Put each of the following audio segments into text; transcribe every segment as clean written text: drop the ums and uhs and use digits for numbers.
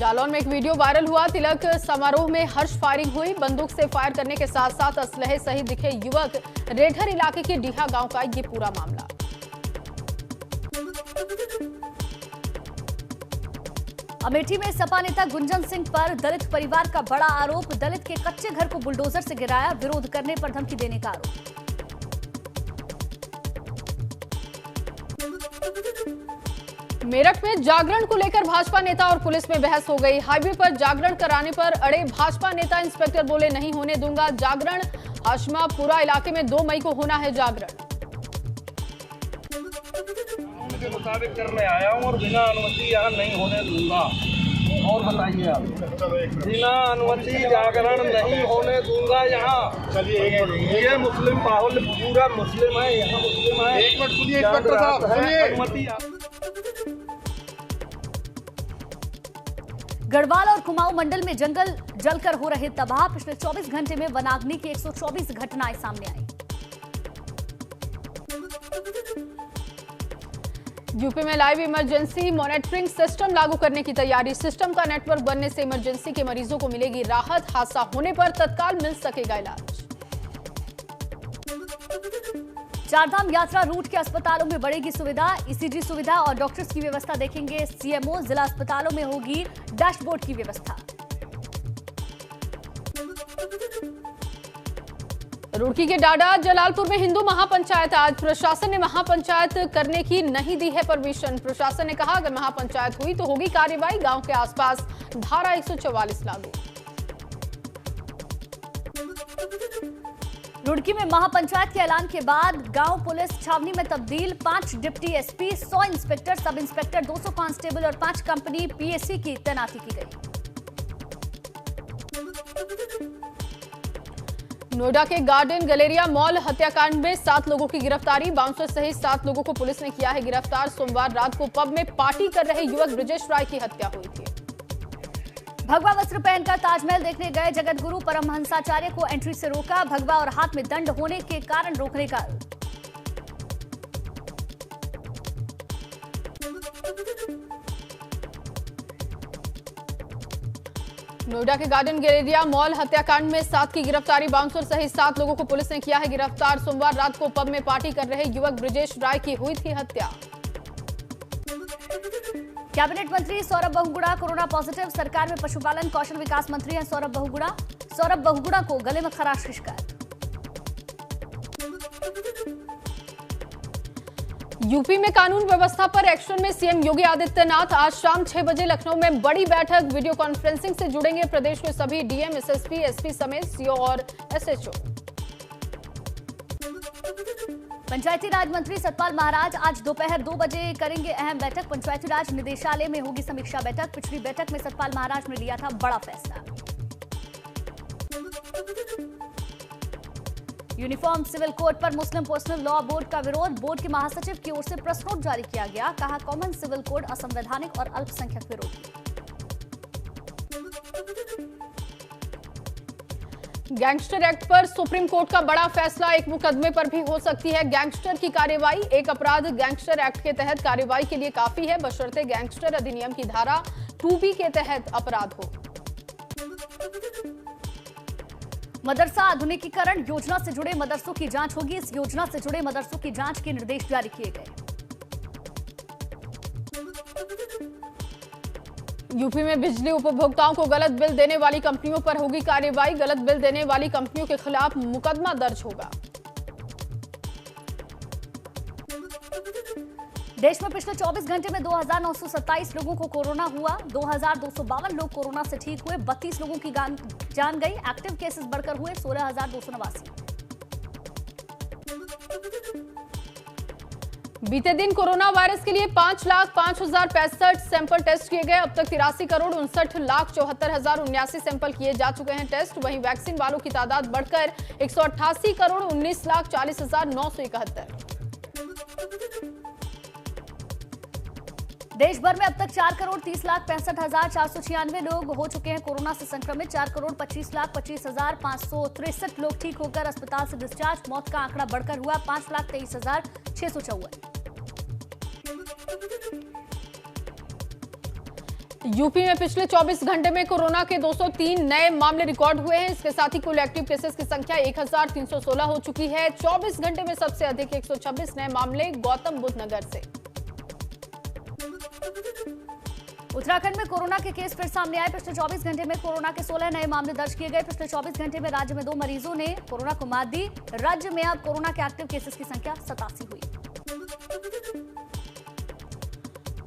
जालौन में एक video viral हुआ। तिलक समारोह में हर्ष फायरिंग हुई। बंदूक से फायर करने के साथ साथ असलहे सहित दिखे युवक। रेठर इलाके के डीहा गांव का ये पूरा मामला। अमेठी में सपा नेता गुंजन सिंह पर दलित परिवार का बड़ा आरोप। दलित के कच्चे घर को बुलडोजर से गिराया, विरोध करने पर धमकी देने का आरोप। मेरठ में जागरण को लेकर भाजपा नेता और पुलिस में बहस हो गई। हाईवे पर जागरण कराने पर अड़े भाजपा नेता। इंस्पेक्टर बोले नहीं होने दूंगा जागरण। हाशमापुरा इलाके में 2 मई को होना है जागरण। के मुताबिक करने आया हूँ और बिना अनुमति यहाँ नहीं होने दूंगा। और बताइए आप, बिना अनुमति जागरण नहीं होने दूंगा यहाँ। चलिए ये मुस्लिम माहौल पूरा मुस्लिम है, यहाँ मुस्लिम है। एक मिनट सुनिए, अनुमति। गढ़वाल और कुमाऊं मंडल में जंगल जलकर हो रहे तबाह। पिछले 24 घंटे में वनाग्नि की 124 घटनाएं सामने आई। यूपी में लाइव इमरजेंसी मॉनिटरिंग सिस्टम लागू करने की तैयारी। सिस्टम का नेटवर्क बनने से इमरजेंसी के मरीजों को मिलेगी राहत। हादसा होने पर तत्काल मिल सकेगा इलाज। चारधाम यात्रा रूट के अस्पतालों में बढ़ेगी सुविधा। ईसीजी सुविधा और डॉक्टर्स की व्यवस्था देखेंगे सीएमओ। जिला अस्पतालों में होगी डैशबोर्ड की व्यवस्था। रुड़की के डाडा जलालपुर में हिंदू महापंचायत। आज प्रशासन ने महापंचायत करने की नहीं दी है परमिशन। प्रशासन ने कहा अगर महापंचायत हुई तो होगी कार्रवाई। गांव के आसपास धारा 144 लागू। रुड़की में महापंचायत के ऐलान के बाद गांव पुलिस छावनी में तब्दील। 5 deputy SP, 100 inspector, sub inspector, 200 constable और 5 कंपनी पीएससी की तैनाती की गई। नोएडा के गार्डन गैलेरिया मॉल हत्याकांड में 7 लोगों की गिरफ्तारी। बाउंसर सहित 7 लोगों को पुलिस ने किया है गिरफ्तार। सोमवार रात को पब में पार्टी कर रहे युवक ब्रिजेश राय की हत्या हुई थी। भगवा वस्त्र पहनकर ताजमहल देखने गए जगतगुरु परमहंसाचार्य को एंट्री से रोका। भगवा और हाथ में दंड होने के कारण रोकने का आरोप। नोएडा के गार्डन गैलेरिया मॉल हत्याकांड में 7 की गिरफ्तारी। बाउंसर सहित 7 लोगों को पुलिस ने किया है गिरफ्तार। सोमवार रात को पब में पार्टी कर रहे युवक ब्रिजेश राय की हुई थी हत्या। कैबिनेट मंत्री सौरभ बहुगुणा कोरोना पॉजिटिव। सरकार में पशुपालन कौशल विकास मंत्री हैं सौरभ बहुगुणा। सौरभ बहुगुणा को गले में खराश की शिकायत। यूपी में कानून व्यवस्था पर एक्शन में सीएम योगी आदित्यनाथ। आज शाम 6 बजे लखनऊ में बड़ी बैठक। वीडियो कॉन्फ्रेंसिंग से जुड़ेंगे प्रदेश के सभी डीएम, एसएसपी, एसपी समेत सीओ और एसएचओ। पंचायती राज मंत्री सतपाल महाराज आज दोपहर 2 बजे करेंगे अहम बैठक। पंचायती राज निदेशालय में होगी समीक्षा बैठक। पिछली बैठक में सतपाल महाराज ने लिया था बड़ा फैसला। यूनिफॉर्म सिविल कोड पर मुस्लिम पर्सनल लॉ बोर्ड का विरोध। बोर्ड के महासचिव की ओर से प्रेस नोट जारी किया गया। कहा कॉमन सिविल कोड असंवैधानिक और अल्पसंख्यक विरोधी। गैंगस्टर एक्ट पर सुप्रीम कोर्ट का बड़ा फैसला। एक मुकदमे पर भी हो सकती है गैंगस्टर की कार्रवाई। एक अपराध गैंगस्टर एक्ट के तहत कार्रवाई के लिए काफी है, बशर्ते गैंगस्टर अधिनियम की धारा 2B के तहत अपराध हो। मदरसा आधुनिकीकरण योजना से जुड़े मदरसों की जांच होगी। इस योजना से जुड़े मदरसों की जांच के निर्देश जारी किए गए। यूपी में बिजली उपभोक्ताओं को गलत बिल देने वाली कंपनियों पर होगी कार्रवाई। गलत बिल देने वाली कंपनियों के खिलाफ मुकदमा दर्ज होगा। देश में पिछले 24 घंटे में 2927 लोगों को कोरोना हुआ। 2252 लोग कोरोना से ठीक हुए। 32 लोगों की जान गई। एक्टिव केसेस बढ़कर हुए 16289। बीते दिन कोरोना वायरस के लिए 5,05,065 सैंपल टेस्ट किए गए। अब तक 83,59,74,079 सैंपल किए जा चुके हैं टेस्ट। वहीं वैक्सीन वालों की तादाद बढ़कर 188,19,40,971। देश भर में अब तक 4,30,65,496 लोग हो चुके हैं कोरोना से संक्रमित। 4,25,25,563 लोग ठीक होकर अस्पताल से डिस्चार्ज। मौत का आंकड़ा बढ़कर हुआ 5,23,654। यूपी में पिछले 24 घंटे में कोरोना के 203 नए मामले रिकॉर्ड हुए हैं। इसके साथ ही कुल एक्टिव केसेस की संख्या 1316 हो चुकी है। 24 घंटे में सबसे अधिक 126 नए मामले गौतम बुद्ध नगर से। उत्तराखंड में कोरोना के केस फिर सामने आए। पिछले 24 घंटे में कोरोना के 16 नए मामले दर्ज किए गए। पिछले 24 घंटे में राज्य में 2 मरीजों ने कोरोना को मात दी। राज्य में अब कोरोना के एक्टिव केसेस की संख्या 87 हुई।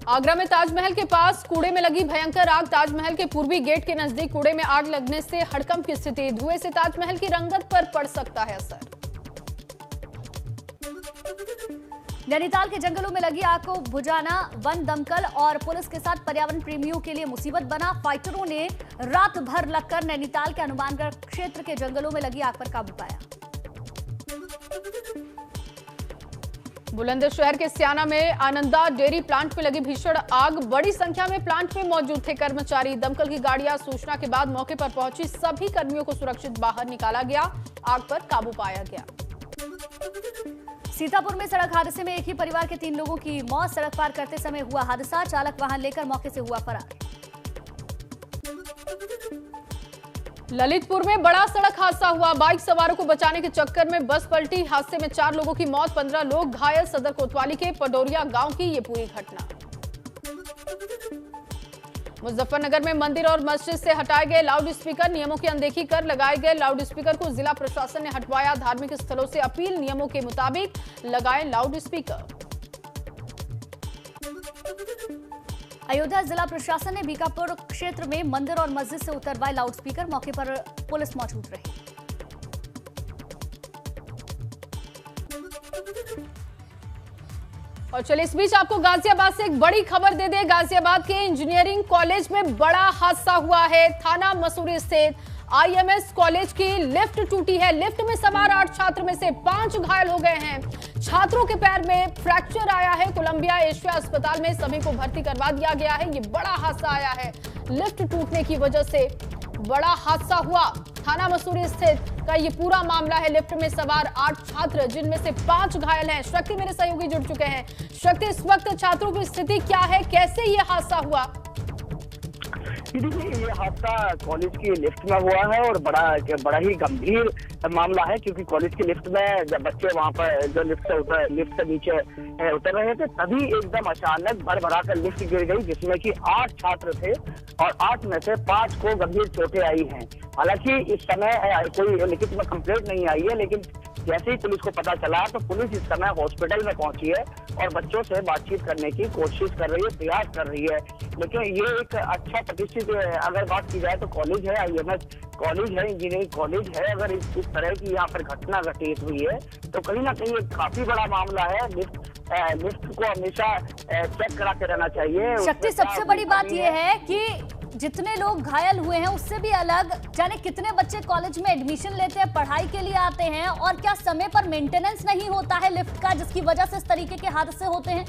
आगरा में ताजमहल के पास कूड़े में लगी भयंकर आग। ताजमहल के पूर्वी गेट के नजदीक कूड़े में आग लगने से हड़कंप की स्थिति। धुएं से ताजमहल की रंगत पर पड़ सकता है असर। नैनीताल के जंगलों में लगी आग को बुझाना वन दमकल और पुलिस के साथ पर्यावरण प्रेमियों के लिए मुसीबत बना। फाइटरों ने रात भर लगकर नैनीताल के हनुमानगढ़ क्षेत्र के जंगलों में लगी आग पर काबू पाया। बुलंदशहर के सियाना में आनंदा डेयरी प्लांट में लगी भीषण आग। बड़ी संख्या में प्लांट में मौजूद थे कर्मचारी। दमकल की गाड़ियां सूचना के बाद मौके पर पहुंची। सभी कर्मियों को सुरक्षित बाहर निकाला गया। आग पर काबू पाया गया। सीतापुर में सड़क हादसे में एक ही परिवार के 3 लोगों की मौत। सड़क पार करते समय हुआ हादसा। चालक वाहन लेकर मौके से हुआ फरार। ललितपुर में बड़ा सड़क हादसा हुआ। बाइक सवारों को बचाने के चक्कर में बस पलटी। हादसे में 4 लोगों की मौत, 15 लोग घायल। सदर कोतवाली के पडोरिया गांव की ये पूरी घटना। मुजफ्फरनगर में मंदिर और मस्जिद से हटाए गए लाउड स्पीकर। नियमों की अनदेखी कर लगाए गए लाउड स्पीकर को जिला प्रशासन ने हटवाया। धार्मिक स्थलों से अपील, नियमों के मुताबिक लगाए लाउड स्पीकर। अयोध्या जिला प्रशासन ने बीकापुर क्षेत्र में मंदिर और मस्जिद से उतरवाए लाउड स्पीकर। मौके पर पुलिस मौजूद रही। और चलिए इस बीच आपको गाजियाबाद से एक बड़ी खबर दे दे। गाजियाबाद के इंजीनियरिंग कॉलेज में बड़ा हादसा हुआ है। थाना मसूरी स्थित IMS कॉलेज की लिफ्ट टूटी है। लिफ्ट में सवार 8 छात्र में से 5 घायल हो गए हैं। छात्रों के पैर में फ्रैक्चर आया है। कोलंबिया एशिया अस्पताल में सभी को भर्ती करवा दिया गया है। ये बड़ा हादसा आया है। लिफ्ट टूटने की वजह से बड़ा हादसा हुआ। थाना मसूरी स्थित का ये पूरा मामला है। लिफ्ट में सवार 8 छात्र जिनमें से 5 घायल हैं। शक्ति मेरे सहयोगी जुड़ चुके हैं। शक्ति, इस वक्त छात्रों की स्थिति क्या है, कैसे ये हादसा हुआ? देखिए, ये हादसा कॉलेज की लिफ्ट में हुआ है और बड़ा ही गंभीर मामला है, क्योंकि कॉलेज की लिफ्ट में जब बच्चे वहां पर जो लिफ्ट से नीचे उतर रहे थे, तभी एकदम अचानक भर कर लिफ्ट गिर गई, जिसमें कि 8 छात्र थे और 8 में से 5 को गंभीर चोटें आई हैं। हालांकि इस समय कोई लिखित में कंप्लेंट नहीं आई है, लेकिन जैसे ही पुलिस को पता चला तो पुलिस इस समय हॉस्पिटल में पहुंची है और बच्चों से बातचीत करने की कोशिश कर रही है, प्रयास कर रही है। लेकिन ये एक अच्छा प्रतिष्ठित अगर बात की जाए तो कॉलेज है, IMS कॉलेज है, इंजीनियरिंग कॉलेज है। अगर इस तरह की यहाँ पर घटना घटित हुई है तो कहीं ना कहीं एक काफी बड़ा मामला है। लिफ्ट को हमेशा चेक कराते रहना चाहिए। शक्ति, सबसे बड़ी बात यह है कि जितने लोग घायल हुए हैं उससे भी अलग जाने कितने बच्चे कॉलेज में एडमिशन लेते हैं, पढ़ाई के लिए आते हैं, और क्या समय पर मेंटेनेंस नहीं होता है लिफ्ट का, जिसकी वजह से इस तरीके के हादसे होते हैं?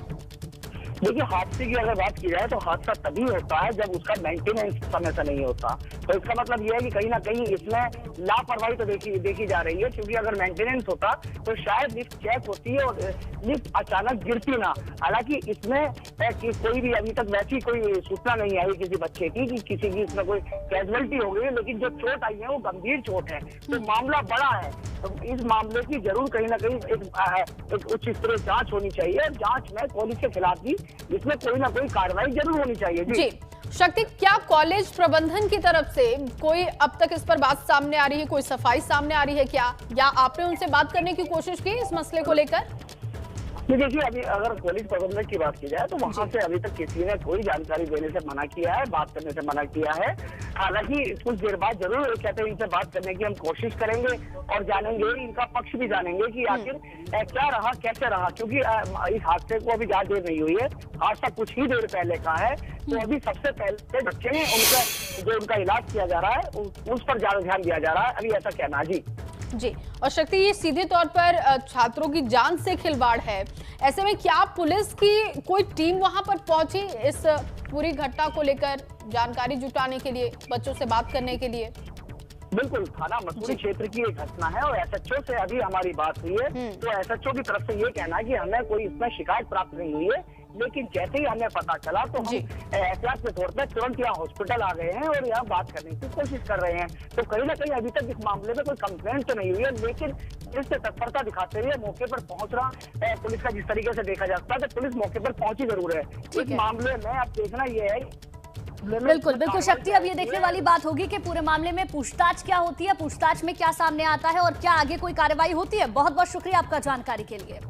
देखिए, हादसे की अगर बात की जाए तो हादसा तभी होता है जब उसका मेंटेनेंस समय से नहीं होता। तो इसका मतलब यह है कि कहीं ना कहीं इसमें लापरवाही तो देखी जा रही है, क्योंकि अगर मेंटेनेंस होता तो शायद लिफ्ट चेक होती है और लिफ्ट अचानक गिरती ना। हालांकि इसमें कोई भी अभी तक वैसी कोई सूचना नहीं आई किसी बच्चे की कि किसी की इसमें कोई कैजुअलिटी हो गई है, लेकिन जो चोट आई है वो गंभीर चोट है। तो मामला बड़ा है, तो इस मामले की जरूर कहीं ना कहीं एक उच्च स्तरीय जांच होनी चाहिए और जांच में कॉलेज के खिलाफ भी इसमें कोई ना कोई कार्रवाई जरूर होनी चाहिए। जी शक्ति, क्या कॉलेज प्रबंधन की तरफ से कोई अब तक इस पर बात सामने आ रही है, कोई सफाई सामने आ रही है क्या, या आपने उनसे बात करने की कोशिश की इस मसले को लेकर? देखिए, अभी अगर कॉलेज प्रबंधक की बात की जाए तो वहां से अभी तक किसी ने कोई जानकारी देने से मना किया है, बात करने से मना किया है। हालांकि कुछ देर बाद जरूर कहते हैं इनसे बात करने की हम कोशिश करेंगे और जानेंगे, इनका पक्ष भी जानेंगे कि आखिर क्या रहा, कैसे रहा, क्योंकि इस हादसे को अभी ज्यादा देर नहीं हुई है। हादसा कुछ ही देर पहले का है, तो अभी सबसे पहले बच्चे हैं उनका इलाज किया जा रहा है, उस पर ज्यादा ध्यान दिया जा रहा है, अभी ऐसा कहना जी। जी, और शक्ति, ये सीधे तौर पर छात्रों की जान से खिलवाड़ है। ऐसे में क्या पुलिस की कोई टीम वहां पर पहुंची इस पूरी घटना को लेकर जानकारी जुटाने के लिए, बच्चों से बात करने के लिए? बिल्कुल, थाना मसूरी क्षेत्र की एक घटना है और SHO से अभी हमारी बात हुई है, तो SHO की तरफ से ये कहना है कि हमें कोई इसमें शिकायत प्राप्त नहीं हुई है, लेकिन जैसे ही हमें पता चला तो हम एहतियात के तौर पर तुरंत यहाँ हॉस्पिटल आ गए हैं और यहाँ बात करने की कोशिश कर रहे हैं। तो कहीं ना कहीं अभी तक इस मामले में कोई कंप्लेंट तो नहीं हुई है, लेकिन पुलिस से तत्परता दिखाते हुए मौके पर पहुंच रहा पुलिस का जिस तरीके से देखा जा सकता है तो पुलिस मौके पर पहुंची जरूर है। इस मामले में अब देखना ये है बिल्कुल बिल्कुल शक्ति, अब ये देखने वाली बात होगी कि पूरे मामले में पूछताछ क्या होती है, पूछताछ में क्या सामने आता है और क्या आगे कोई कार्रवाई होती है। बहुत बहुत शुक्रिया आपका जानकारी के लिए।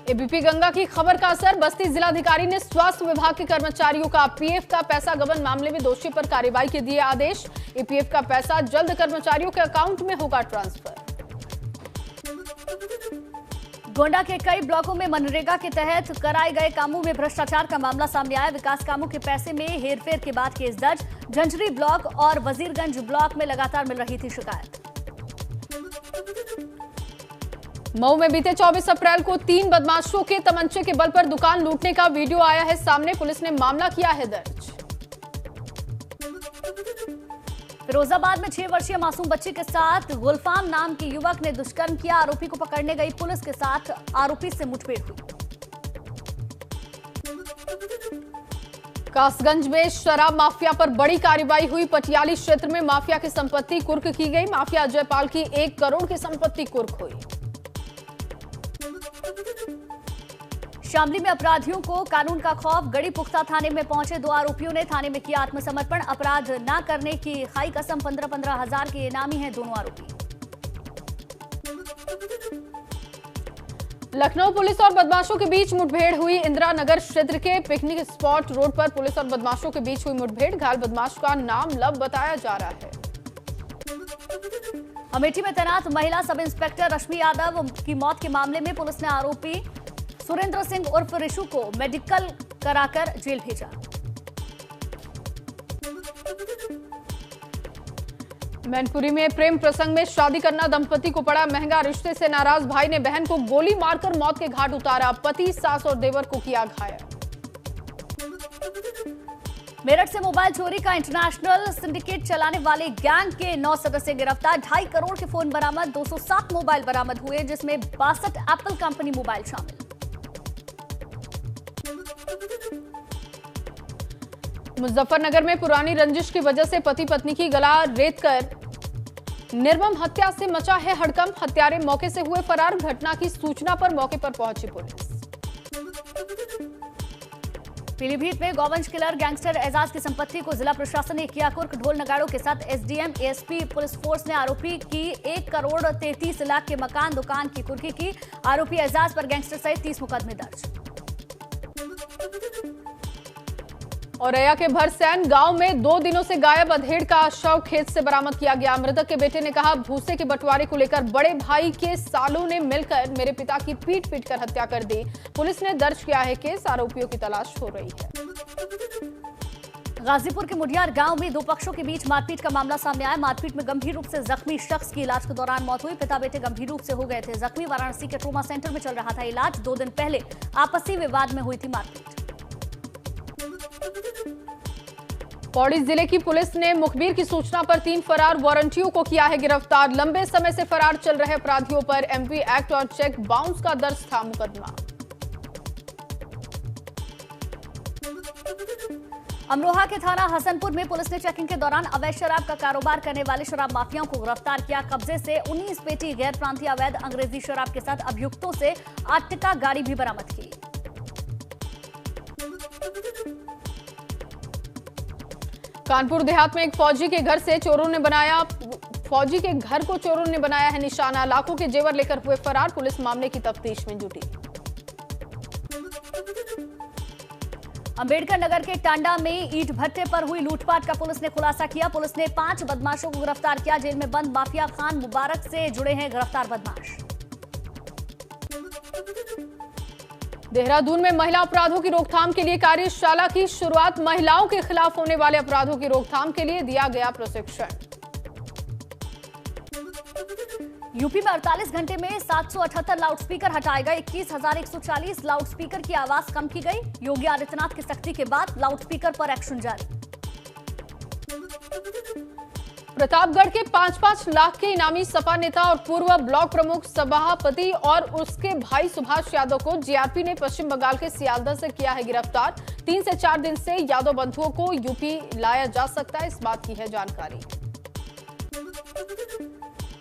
एबीपी गंगा की खबर का असर, बस्ती जिलाधिकारी ने स्वास्थ्य विभाग के कर्मचारियों का पीएफ का पैसा गबन मामले में दोषी पर कार्रवाई के दिए आदेश। ईपीएफ का पैसा जल्द कर्मचारियों के अकाउंट में होगा ट्रांसफर। गोंडा के कई ब्लॉकों में मनरेगा के तहत कराए गए कामों में भ्रष्टाचार का मामला सामने आया। विकास कामों के पैसे में हेरफेर के बाद केस दर्ज। झंझरी ब्लॉक और वजीरगंज ब्लॉक में लगातार मिल रही थी शिकायत। मऊ में बीते 24 अप्रैल को 3 बदमाशों के तमंचे के बल पर दुकान लूटने का वीडियो आया है सामने। पुलिस ने मामला किया है दर्ज। फिरोजाबाद में 6 वर्षीय मासूम बच्ची के साथ गुलफाम नाम के युवक ने दुष्कर्म किया। आरोपी को पकड़ने गई पुलिस के साथ आरोपी से मुठभेड़ हुई। कासगंज में शराब माफिया पर बड़ी कार्रवाई हुई। पटियाली क्षेत्र में माफिया की संपत्ति कुर्क की गई। माफिया जयपाल की 1 करोड़ की संपत्ति कुर्क हुई। शामली में अपराधियों को कानून का खौफ। गढ़ी पुख्ता थाने में पहुंचे 2 आरोपियों ने थाने में किया आत्मसमर्पण। अपराध न करने की खाई कसम। 15-15 हजार के इनामी हैं दोनों आरोपी। लखनऊ पुलिस और बदमाशों के बीच मुठभेड़ हुई। इंदिरा नगर क्षेत्र के पिकनिक स्पॉट रोड पर पुलिस और बदमाशों के बीच हुई मुठभेड़। घायल बदमाश का नाम लव बताया जा रहा है। अमेठी में तैनात महिला सब इंस्पेक्टर रश्मि यादव की मौत के मामले में पुलिस ने आरोपी सुरेंद्र सिंह उर्फ ऋषु को मेडिकल कराकर जेल भेजा। मैनपुरी में प्रेम प्रसंग में शादी करना दंपति को पड़ा महंगा। रिश्ते से नाराज भाई ने बहन को गोली मारकर मौत के घाट उतारा। पति, सास और देवर को किया घायल। मेरठ से मोबाइल चोरी का इंटरनेशनल सिंडिकेट चलाने वाले गैंग के 9 सदस्य गिरफ्तार। 2.5 करोड़ के फोन बरामद। 207 मोबाइल बरामद हुए जिसमें 62 एप्पल कंपनी मोबाइल शामिल। मुजफ्फरनगर में पुरानी रंजिश की वजह से पति पत्नी की गला रेतकर निर्मम हत्या से मचा है हड़कंप। हत्यारे मौके से हुए फरार। घटना की सूचना पर मौके पर पहुंची पुलिस। पीलीभीत में गौवंश किलर गैंगस्टर एजाज की संपत्ति को जिला प्रशासन ने किया कुर्क। ढोल नगाड़ों के साथ एसडीएम, एएसपी, पुलिस फोर्स ने आरोपी की 1 करोड़ 33 लाख के मकान दुकान की कुर्की की। आरोपी एजाज पर गैंगस्टर सहित 30 मुकदमे दर्ज। औरैया के भरसैन गांव में 2 दिनों से गायब अधेड़ का शव खेत से बरामद किया गया। मृतक के बेटे ने कहा, भूसे के बंटवारे को लेकर बड़े भाई के सालों ने मिलकर मेरे पिता की पीट पीट कर हत्या कर दी। पुलिस ने दर्ज किया है केस। आरोपियों की तलाश हो रही है। गाजीपुर के मुडियार गांव में 2 पक्षों के बीच मारपीट का मामला सामने आया। मारपीट में गंभीर रूप से जख्मी शख्स की इलाज के दौरान मौत हुई। पिता बेटे गंभीर रूप से हो गए थे जख्मी। वाराणसी के ट्रोमा सेंटर में चल रहा था इलाज। 2 दिन पहले आपसी विवाद में हुई थी मारपीट। पौड़ी जिले की पुलिस ने मुखबिर की सूचना पर 3 फरार वारंटियों को किया है गिरफ्तार। लंबे समय से फरार चल रहे अपराधियों पर एमपी एक्ट और चेक बाउंस का दर्ज था मुकदमा। अमरोहा के थाना हसनपुर में पुलिस ने चेकिंग के दौरान अवैध शराब का कारोबार करने वाले शराब माफियाओं को गिरफ्तार किया। कब्जे से 19 पेटी गैर प्रांतीय अवैध अंग्रेजी शराब के साथ अभियुक्तों से आर्टिका गाड़ी भी बरामद की। कानपुर देहात में एक फौजी के घर को चोरों ने बनाया है निशाना। लाखों के जेवर लेकर हुए फरार। पुलिस मामले की तफ्तीश में जुटी। अंबेडकर नगर के टांडा में ईंट भट्टे पर हुई लूटपाट का पुलिस ने खुलासा किया। पुलिस ने 5 बदमाशों को गिरफ्तार किया। जेल में बंद माफिया खान मुबारक से जुड़े हैं गिरफ्तार बदमाश। देहरादून में महिला अपराधों की रोकथाम के लिए कार्यशाला की शुरुआत। महिलाओं के खिलाफ होने वाले अपराधों की रोकथाम के लिए दिया गया प्रशिक्षण। यूपी में 48 घंटे में 778 लाउडस्पीकर हटाए गए। 21,140 लाउडस्पीकर की आवाज कम की गई। योगी आदित्यनाथ की सख्ती के बाद लाउडस्पीकर पर एक्शन जारी। प्रतापगढ़ के 5-5 लाख के इनामी सपा नेता और पूर्व ब्लॉक प्रमुख सभापति और उसके भाई सुभाष यादव को जीआरपी ने पश्चिम बंगाल के सियालदह से किया है गिरफ्तार। 3 से 4 दिन से यादव बंधुओं को यूपी लाया जा सकता है, इस बात की है जानकारी।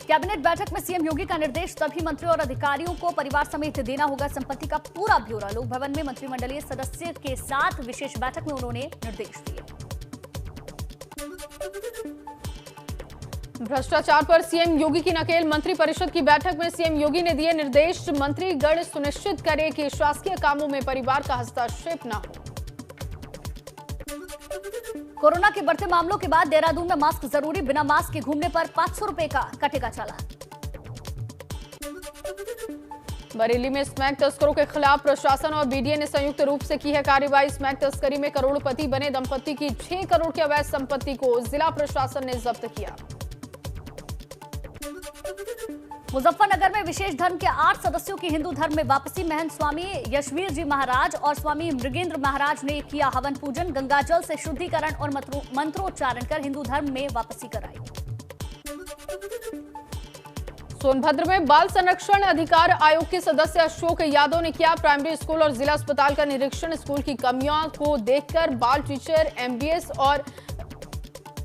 कैबिनेट बैठक में सीएम योगी का निर्देश, सभी मंत्रियों और अधिकारियों को परिवार समेत देना होगा संपत्ति का पूरा ब्यौरा। लोक भवन में मंत्रिमंडलीय सदस्य के साथ विशेष बैठक में उन्होंने निर्देश दिए। भ्रष्टाचार पर सीएम योगी की नकेल, मंत्री परिषद की बैठक में सीएम योगी ने दिए निर्देश। मंत्रीगण सुनिश्चित करें कि शासकीय कामों में परिवार का हस्तक्षेप न हो। कोरोना के बढ़ते मामलों के बाद देहरादून में मास्क जरूरी, बिना मास्क के घूमने पर 500 रुपए का कटेगा चालान। बरेली में स्मैक तस्करों के खिलाफ प्रशासन और बीडीए ने संयुक्त रूप से की है कार्रवाई। स्मैक तस्करी में करोड़पति बने दंपति की 6 करोड़ की अवैध संपत्ति को जिला प्रशासन ने जब्त किया। मुजफ्फरनगर में विशेष धर्म के 8 सदस्यों की हिंदू धर्म में वापसी। महंत स्वामी यशवीर जी महाराज और स्वामी मृगेंद्र महाराज ने किया हवन पूजन, गंगाजल से शुद्धिकरण और मंत्रोच्चारण कर हिंदू धर्म में वापसी कराई। सोनभद्र में बाल संरक्षण अधिकार आयोग के सदस्य अशोक यादव ने किया प्राइमरी स्कूल और जिला अस्पताल का निरीक्षण। स्कूल की कमियों को देखकर बाल टीचर एमबीएस और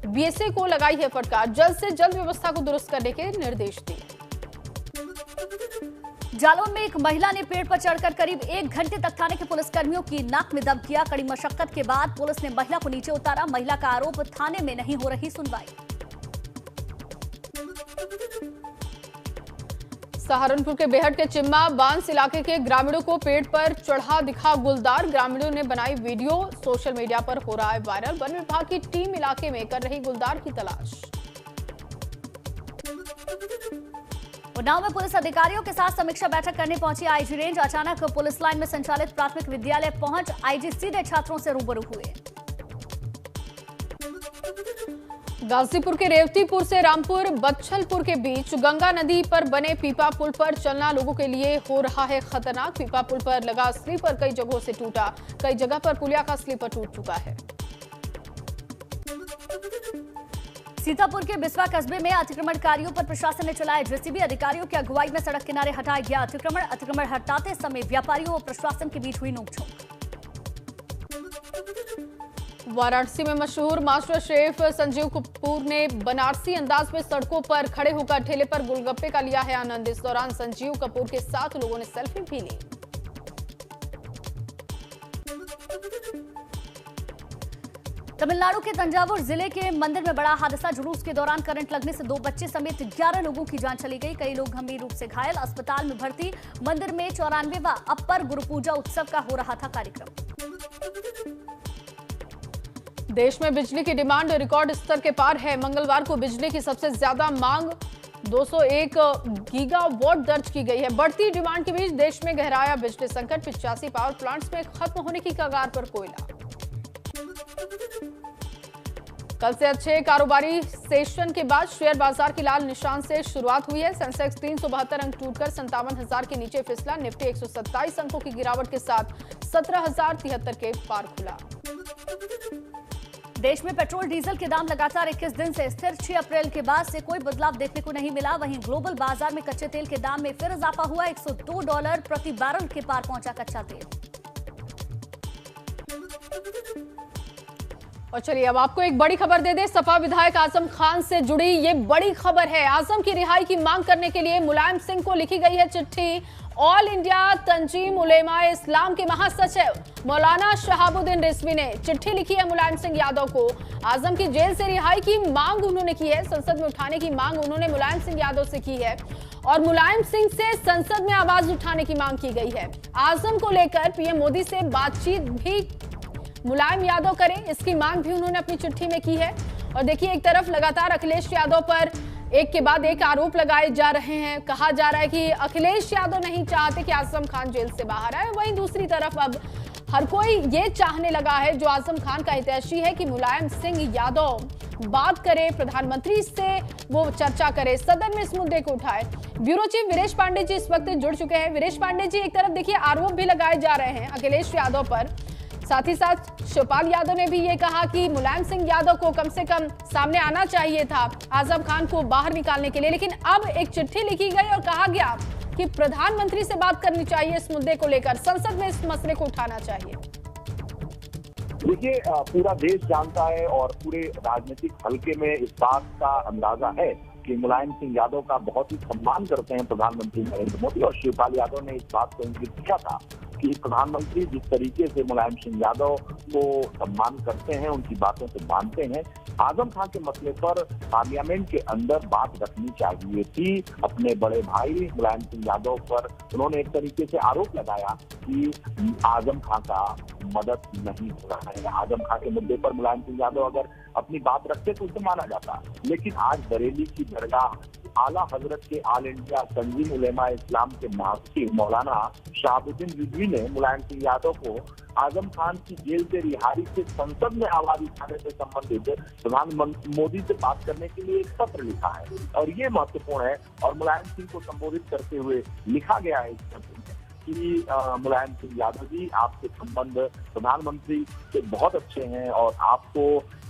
बीएसए को लगाई है फटकार, जल्द से जल्द व्यवस्था को दुरुस्त करने के निर्देश दिए। जालौन में एक महिला ने पेड़ पर चढ़कर करीब 1 घंटे तक थाने के पुलिसकर्मियों की नाक में दम किया। कड़ी मशक्कत के बाद पुलिस ने महिला को नीचे उतारा। महिला का आरोप, थाने में नहीं हो रही सुनवाई। सहारनपुर के बेहट के चिम्मा बांस इलाके के ग्रामीणों को पेड़ पर चढ़ा दिखा गुलदार। ग्रामीणों ने बनाई वीडियो, सोशल मीडिया पर हो रहा है वायरल। वन विभाग की टीम इलाके में कर रही गुलदार की तलाश। उन्नाव में पुलिस अधिकारियों के साथ समीक्षा बैठक करने पहुंची आईजी रेंज। अचानक पुलिस लाइन में संचालित प्राथमिक विद्यालय पहुंच आईजी सीधे छात्रों से रूबरू हुए। गाजीपुर के रेवतीपुर से रामपुर बच्छलपुर के बीच गंगा नदी पर बने पीपा पुल पर चलना लोगों के लिए हो रहा है खतरनाक। पीपा पुल पर लगा स्लीपर कई जगहों से टूटा, कई जगह पर पुलिया का स्लीपर टूट चुका है। सीतापुर के बिस्वा कस्बे में अतिक्रमणकारियों पर प्रशासन ने चलाया जेसीबी। अधिकारियों की अगुवाई में सड़क किनारे हटाया गया अतिक्रमण हटाते समय व्यापारियों और प्रशासन के बीच हुई नोकझोंक। वाराणसी में मशहूर मास्टर शेफ संजीव कपूर ने बनारसी अंदाज में सड़कों पर खड़े होकर ठेले पर गोलगप्पे का लिया है आनंद। इस दौरान संजीव कपूर के साथ लोगों ने सेल्फी भी ली। तमिलनाडु के तंजावुर जिले के मंदिर में बड़ा हादसा। जुलूस के दौरान करंट लगने से 2 बच्चे समेत 11 लोगों की जान चली गई। कई लोग गंभीर रूप से घायल, अस्पताल में भर्ती। मंदिर में 94वां अपर गुरु पूजा उत्सव का हो रहा था कार्यक्रम। देश में बिजली की डिमांड रिकॉर्ड स्तर के पार है। मंगलवार को बिजली की सबसे ज्यादा मांग 201 गीगावाट दर्ज की गई है। बढ़ती डिमांड के बीच देश में गहराया बिजली संकट। 85 पावर प्लांट्स में खत्म होने की कगार पर कोयला। कल से अच्छे कारोबारी सेशन के बाद शेयर बाजार की लाल निशान से शुरुआत हुई है। सेंसेक्स 372 अंक टूटकर 57,000 के नीचे फिसला। निफ्टी 127 अंकों की गिरावट के साथ 17,073 के पार खुला। देश में पेट्रोल डीजल के दाम लगातार 21 दिन से स्थिर। 6 अप्रैल के बाद से कोई बदलाव देखने को नहीं मिला। वहीं ग्लोबल बाजार में कच्चे तेल के दाम में फिर इजाफा हुआ। $102 प्रति बैरल के पार पहुंचा कच्चा तेल। और चलिए अब आपको एक बड़ी खबर दे दें। सपा विधायक आजम खान से जुड़ी ये बड़ी खबर है। आजम की रिहाई की मांग करने के लिए मुलायम सिंह को लिखी गई है चिट्ठी। ऑल इंडिया तंजीम उलेमा इस्लाम के महासचिव मौलाना शहाबुद्दीन रिजवी ने चिट्ठी लिखी है मुलायम सिंह यादव को। आजम की जेल से रिहाई की मांग उन्होंने की है। संसद में उठाने की मांग उन्होंने मुलायम सिंह यादव से की है और मुलायम सिंह से संसद में आवाज उठाने की मांग की गई है। आजम को लेकर पीएम मोदी से बातचीत भी मुलायम यादव करें, इसकी मांग भी उन्होंने अपनी चिट्ठी में की है। और देखिए, एक तरफ लगातार अखिलेश यादव पर एक के बाद एक आरोप लगाए जा रहे हैं। कहा जा रहा है कि अखिलेश यादव नहीं चाहते कि आजम खान जेल से बाहर आए। वहीं दूसरी तरफ अब हर कोई ये चाहने लगा है, जो आजम खान का हितैषी है, कि मुलायम सिंह यादव बात करे, प्रधानमंत्री से वो चर्चा करे, सदन में इस मुद्दे को उठाए। ब्यूरो चीफ वीरेश पांडे जी इस वक्त जुड़ चुके हैं। वीरेश पांडे जी, एक तरफ देखिए आरोप भी लगाए जा रहे हैं अखिलेश यादव पर, साथ ही साथ शिवपाल यादव ने भी ये कहा कि मुलायम सिंह यादव को कम से कम सामने आना चाहिए था आजम खान को बाहर निकालने के लिए, लेकिन अब एक चिट्ठी लिखी गई और कहा गया कि प्रधानमंत्री से बात करनी चाहिए इस मुद्दे को लेकर, संसद में इस मसले को उठाना चाहिए। देखिए, पूरा देश जानता है और पूरे राजनीतिक हलके में इस बात का अंदाजा है कि मुलायम सिंह यादव का बहुत ही सम्मान करते हैं प्रधानमंत्री नरेंद्र मोदी, और शिवपाल यादव ने इस बात को इंगित किया था कि प्रधानमंत्री जिस तरीके से मुलायम सिंह यादव को सम्मान करते हैं, उनकी बातों से मानते हैं, आजम खान के मसले पर पार्लियामेंट के अंदर बात रखनी चाहिए थी। अपने बड़े भाई मुलायम सिंह यादव पर उन्होंने एक तरीके से आरोप लगाया कि आजम खान का मदद नहीं हो रहा है। आजम खान के मुद्दे पर मुलायम सिंह यादव अगर अपनी बात रखते तो उसे माना जाता, लेकिन आज बरेली की दरगाह आला हजरत के ऑल इंडिया तंजीम उलेमा इस्लाम के महासचिव मौलाना शहाबुद्दीन रिजवी ने मुलायम सिंह यादव को आजम खान की जेल से रिहाई से संसद में आवाज उठाने से संबंधित प्रधानमंत्री मोदी से बात करने के लिए एक पत्र लिखा है, और ये महत्वपूर्ण है। और मुलायम सिंह को संबोधित करते हुए लिखा गया है इस पत्र में कि मुलायम सिंह यादव जी, आपके संबंध प्रधानमंत्री से बहुत अच्छे हैं और आपको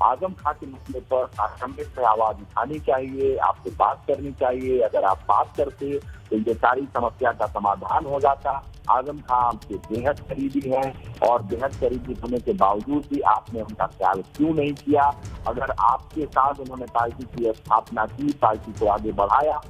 आजम खान के मसले पर पार्लियामेंट में आवाज उठानी चाहिए, आपको बात करनी चाहिए। अगर आप बात करते तो ये सारी समस्या का समाधान हो जाता। आजम खान आपके बेहद करीबी हैं और बेहद करीबी होने के बावजूद भी आपने उनका ख्याल क्यों नहीं किया? अगर आपके साथ उन्होंने पार्टी की स्थापना की, पार्टी को आगे बढ़ाया,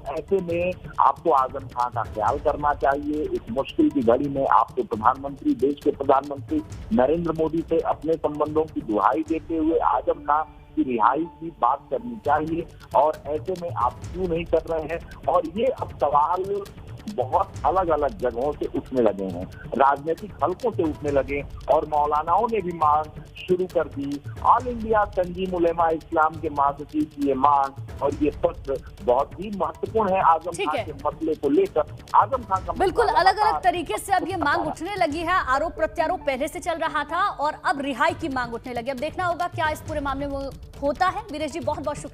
ऐसे में आपको आजम खान का ख्याल करना चाहिए। इस मुश्किल की घड़ी में आपको प्रधानमंत्री, देश के प्रधानमंत्री नरेंद्र मोदी से अपने संबंधों की दुहाई देते हुए आजम खान की रिहाई की बात करनी चाहिए, और ऐसे में आप क्यों नहीं कर रहे हैं? और ये अब सवाल बहुत अलग अलग जगहों से उठने लगे हैं, राजनीतिक हलकों से उठने लगे, और मौलानाओं ने भी मांग शुरू कर दी। ऑल इंडिया तंजीम उलेमा इस्लाम के महासचिव की ये मांग और ये पत्र बहुत ही महत्वपूर्ण है आजम खान के मसले को लेकर। आजम खान का बिल्कुल अलग अलग तरीके से अब ये मांग उठने लगी है। आरोप प्रत्यारोप पहले से चल रहा था और अब रिहाई की मांग उठने लगी। अब देखना होगा क्या इस पूरे मामले में होता है। वीरेश जी, बहुत बहुत शुक्रिया।